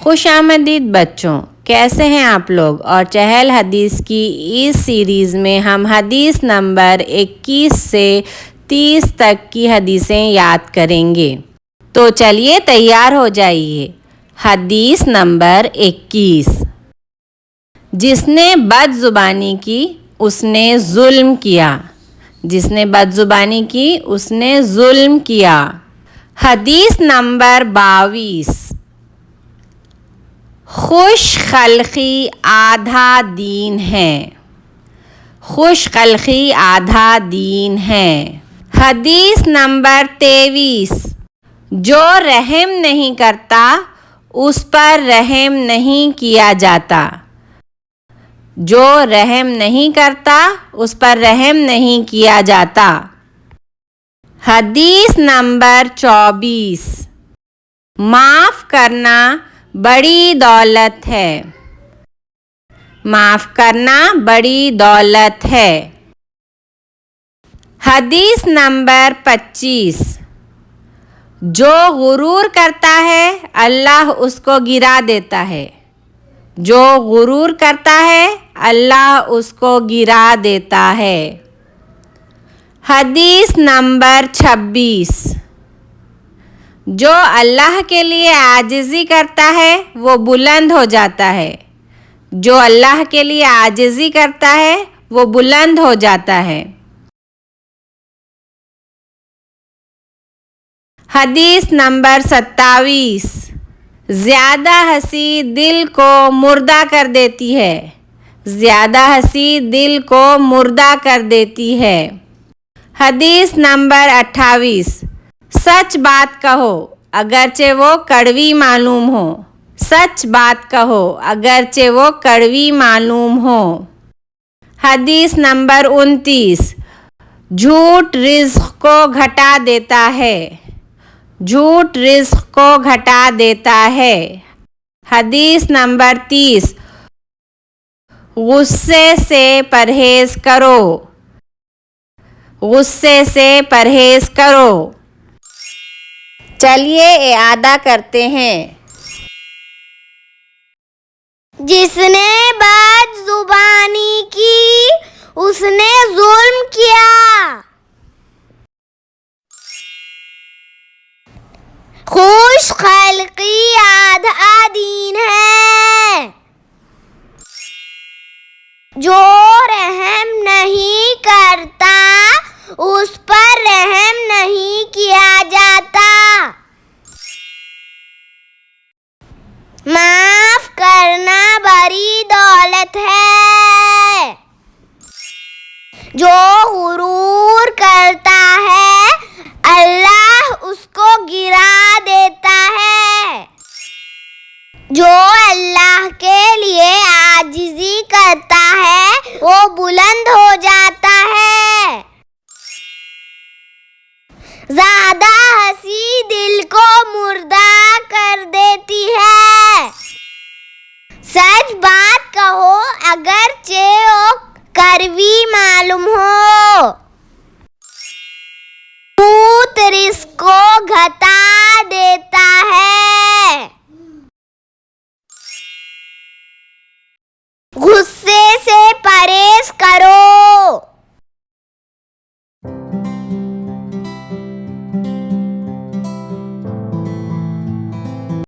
खुशामदीद बच्चों, कैसे हैं आप लोग। और चहल हदीस की इस सीरीज़ में हम हदीस नंबर 21 से 30 तक की हदीसें याद करेंगे। तो चलिए तैयार हो जाइए। हदीस नंबर 21। जिसने बदजुबानी की उसने जुल्म किया। जिसने बदजुबानी की उसने जुल्म किया। हदीस नंबर 22। खुश खल्क़ी आधा दीन है। खुश खल्क़ी आधा दीन है। हदीस नंबर 23। जो रहम नहीं करता उस पर रहम नहीं किया जाता। जो रहम नहीं करता उस पर रहम नहीं किया जाता। हदीस नंबर 24। माफ़ करना बड़ी दौलत है। माफ़ करना बड़ी दौलत है। हदीस नंबर 25। जो गुरूर करता है अल्लाह उसको गिरा देता है। जो गुरूर करता है अल्लाह उसको गिरा देता है। हदीस नंबर 26। जो अल्लाह के लिए आजिज़ी करता है वो बुलंद हो जाता है। जो अल्लाह के लिए आजिज़ी करता है वो बुलंद हो जाता है। हदीस नंबर 27। ज़्यादा हंसी दिल को मुर्दा कर देती है। ज़्यादा हंसी दिल को मुर्दा कर देती है। हदीस नंबर 28। सच बात कहो अगरचे वो कड़वी मालूम हो। सच बात कहो अगरचे वो कड़वी मालूम हो। हदीस नंबर 29। झूठ रिज़्क़ को घटा देता है। झूठ रिज़्क़ को घटा देता है। हदीस नंबर 30। गुस्से से परहेज़ करो। गुस्से से परहेज़ करो। चलिए इआदा करते हैं। जिसने बदजुबानी की उसने जुल्म किया। खुश खल्क़ी आधा दीन है। जो रहम नहीं करता उस पर रहम नहीं किया जाता। माफ़ करना बड़ी दौलत है। जो गुरूर करता है अल्लाह उसको गिरा देता है। जो अल्लाह के लिए आजिज़ी करता है वो बुलंद हो जाता